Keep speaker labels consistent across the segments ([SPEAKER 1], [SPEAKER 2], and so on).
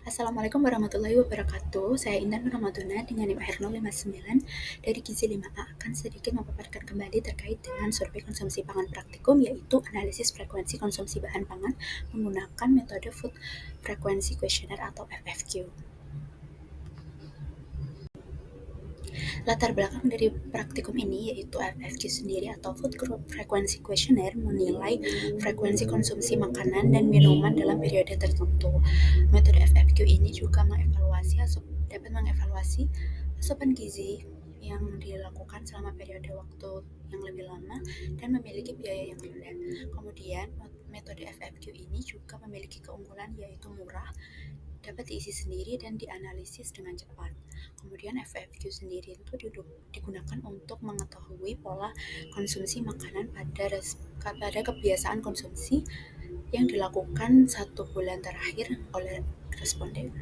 [SPEAKER 1] Assalamualaikum warahmatullahi wabarakatuh. Saya Intan Ramadana dengan NIM akhir 059 dari Gizi 5A akan sedikit memaparkan kembali terkait dengan survei konsumsi pangan praktikum, yaitu analisis frekuensi konsumsi bahan pangan menggunakan metode Food Frequency Questionnaire atau FFQ. Latar belakang dari praktikum ini yaitu FFQ sendiri atau Food Frequency Questionnaire menilai frekuensi konsumsi makanan dan minuman dalam periode tertentu. Metode FFQ ini juga dapat mengevaluasi asupan gizi yang dilakukan selama periode waktu yang lebih lama dan memiliki biaya yang rendah. Kemudian, metode FFQ ini juga memiliki keunggulan yaitu murah, dapat diisi sendiri dan dianalisis dengan cepat. Kemudian FFQ sendiri itu digunakan untuk mengetahui pola konsumsi makanan pada kebiasaan konsumsi yang dilakukan 1 bulan terakhir oleh responden.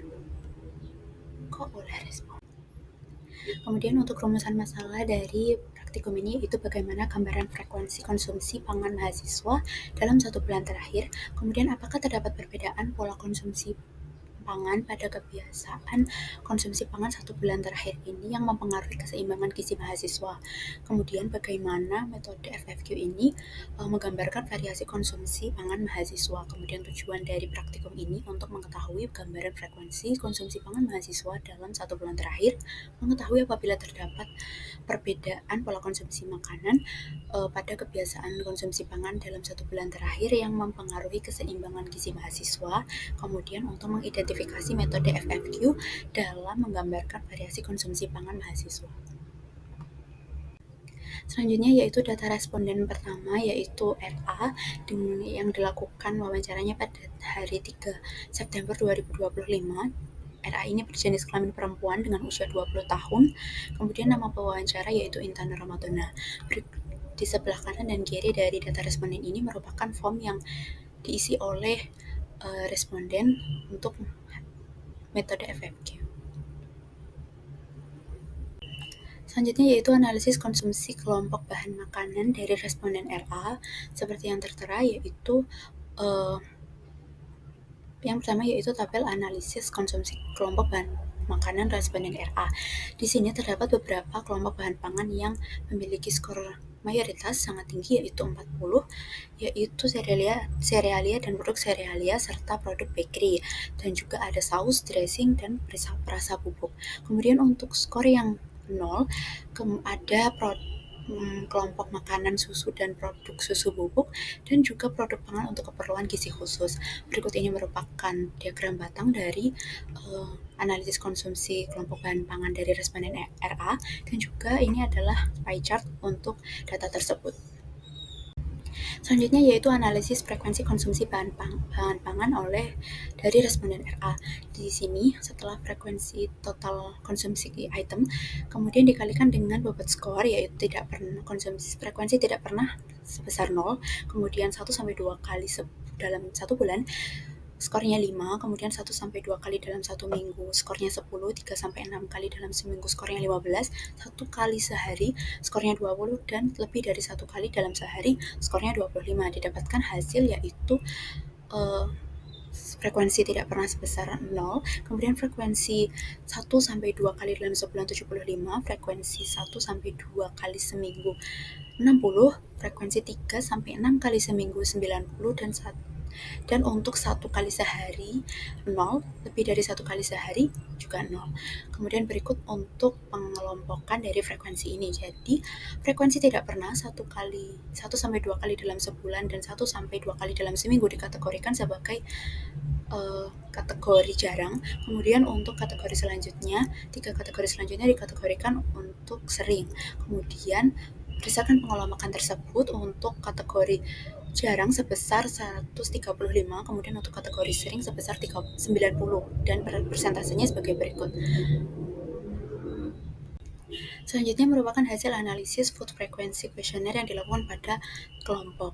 [SPEAKER 1] Kemudian untuk rumusan masalah dari praktikum ini itu bagaimana gambaran frekuensi konsumsi pangan mahasiswa dalam 1 bulan terakhir. Kemudian apakah terdapat perbedaan pola konsumsi pangan pada kebiasaan konsumsi pangan 1 bulan terakhir ini yang mempengaruhi keseimbangan gizi mahasiswa. Kemudian bagaimana metode FFQ ini menggambarkan variasi konsumsi pangan mahasiswa. Kemudian tujuan dari praktikum ini untuk mengetahui gambaran frekuensi konsumsi pangan mahasiswa dalam 1 bulan terakhir, mengetahui apabila terdapat perbedaan pola konsumsi makanan pada kebiasaan konsumsi pangan dalam 1 bulan terakhir yang mempengaruhi keseimbangan gizi mahasiswa. Kemudian untuk mengidentifikasi metode FFQ dalam menggambarkan variasi konsumsi pangan mahasiswa. Selanjutnya yaitu data responden pertama yaitu RA yang dilakukan wawancaranya pada hari 3 September 2025. RA ini berjenis kelamin perempuan dengan usia 20 tahun. Kemudian nama pewawancara yaitu Intan Ramadana. Di sebelah kanan dan kiri dari data responden ini merupakan form yang diisi oleh responden untuk metode FFQ. Selanjutnya yaitu analisis konsumsi kelompok bahan makanan dari responden RA. Seperti yang tertera yaitu yang pertama yaitu tabel analisis konsumsi kelompok bahan makanan responden RA. Di sini terdapat beberapa kelompok bahan pangan yang memiliki skor mayoritas sangat tinggi yaitu 40, yaitu serealia dan produk serealia serta produk bakery, dan juga ada saus, dressing, dan perasa bubuk. Kemudian untuk skor yang 0 ada kelompok makanan susu dan produk susu bubuk, dan juga produk pangan untuk keperluan gizi khusus. Berikut ini merupakan diagram batang dari analisis konsumsi kelompok bahan pangan dari responden RA, dan juga ini adalah pie chart untuk data tersebut. Selanjutnya yaitu analisis frekuensi konsumsi bahan pangan dari responden RA. Di sini setelah frekuensi total konsumsi item kemudian dikalikan dengan bobot skor yaitu frekuensi tidak pernah sebesar 0, kemudian 1 sampai 2 kali dalam 1 bulan skornya 5, kemudian 1 sampai 2 kali dalam 1 minggu skornya 10, 3 sampai 6 kali dalam seminggu skornya 15, 1 kali sehari skornya 20, dan lebih dari 1 kali dalam sehari skornya 25. Didapatkan hasil yaitu frekuensi tidak pernah sebesar 0, kemudian frekuensi 1 sampai 2 kali dalam sebulan 75, frekuensi 1 sampai 2 kali seminggu 60, frekuensi 3 sampai 6 kali seminggu 90, dan untuk 1 kali sehari 0, lebih dari 1 kali sehari juga 0. Kemudian berikut untuk pengelompokan dari frekuensi ini. Jadi frekuensi tidak pernah 1 sampai 2 kali dalam sebulan dan 1 sampai 2 kali dalam seminggu dikategorikan sebagai kategori jarang. Kemudian untuk kategori selanjutnya, 3 kategori selanjutnya dikategorikan untuk sering. Kemudian berdasarkan pengelompokan tersebut untuk kategori jarang sebesar 135, kemudian untuk kategori sering sebesar 90, dan persentasenya sebagai berikut. Selanjutnya merupakan hasil analisis Food Frequency Questionnaire yang dilakukan pada kelompok.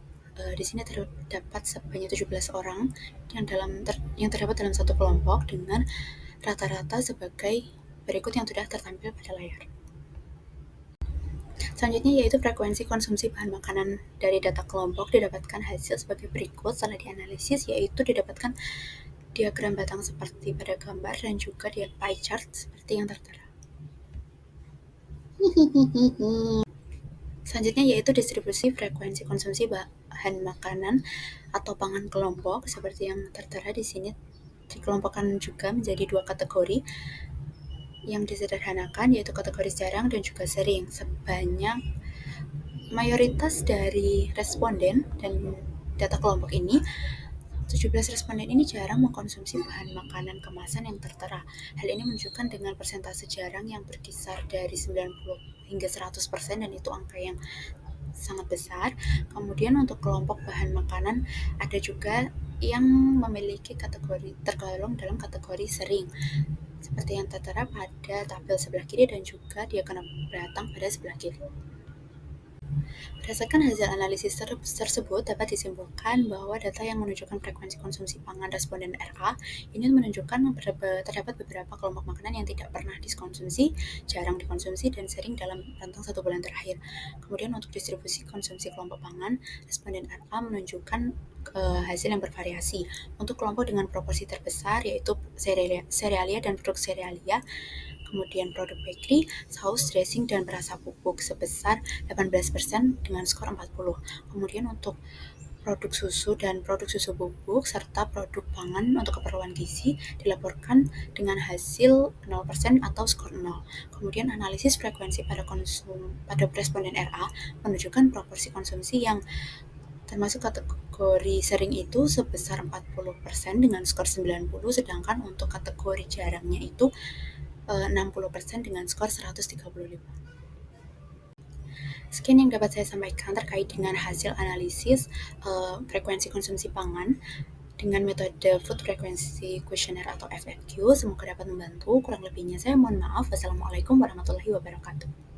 [SPEAKER 1] Di sini terdapat sebanyak 17 orang yang terdapat dalam satu kelompok dengan rata-rata sebagai berikut yang sudah tertampil pada layar. Selanjutnya yaitu frekuensi konsumsi bahan makanan dari data kelompok didapatkan hasil sebagai berikut setelah dianalisis, yaitu diagram batang seperti pada gambar, dan juga pie chart seperti yang tertera. Selanjutnya yaitu distribusi frekuensi konsumsi bahan makanan atau pangan kelompok seperti yang tertera di sini. Dikelompokkan juga menjadi 2 kategori yang disederhanakan, yaitu kategori jarang dan juga sering. Sebanyak mayoritas dari responden dan data kelompok ini, 17 responden ini jarang mengkonsumsi bahan makanan kemasan yang tertera. Hal ini menunjukkan dengan persentase jarang yang berkisar dari 90 hingga 100%, dan itu angka yang sangat besar. Kemudian untuk kelompok bahan makanan ada juga yang memiliki kategori tergolong dalam kategori sering, seperti yang tertera pada tabel sebelah kiri dan juga diagram batang pada sebelah kiri. Berdasarkan hasil analisis tersebut, dapat disimpulkan bahwa data yang menunjukkan frekuensi konsumsi pangan responden RA ini menunjukkan terdapat beberapa kelompok makanan yang tidak pernah dikonsumsi, jarang dikonsumsi, dan sering dalam rentang 1 bulan terakhir. Kemudian untuk distribusi konsumsi kelompok pangan, responden RA menunjukkan hasil yang bervariasi. Untuk kelompok dengan proporsi terbesar yaitu serealia dan produk serealia, kemudian produk bakery, saus, dressing, dan berasa pupuk sebesar 18% dengan skor 40. Kemudian untuk produk susu dan produk susu bubuk serta produk pangan untuk keperluan gizi dilaporkan dengan hasil 0% atau skor 0. Kemudian analisis frekuensi pada responden RA menunjukkan proporsi konsumsi yang termasuk kategori sering itu sebesar 40% dengan skor 90, sedangkan untuk kategori jarangnya itu 60% dengan skor 135. Sekian yang dapat saya sampaikan terkait dengan hasil analisis frekuensi konsumsi pangan dengan metode Food Frequency Questionnaire atau FFQ. Semoga dapat membantu. Kurang lebihnya saya mohon maaf. Wassalamualaikum warahmatullahi wabarakatuh.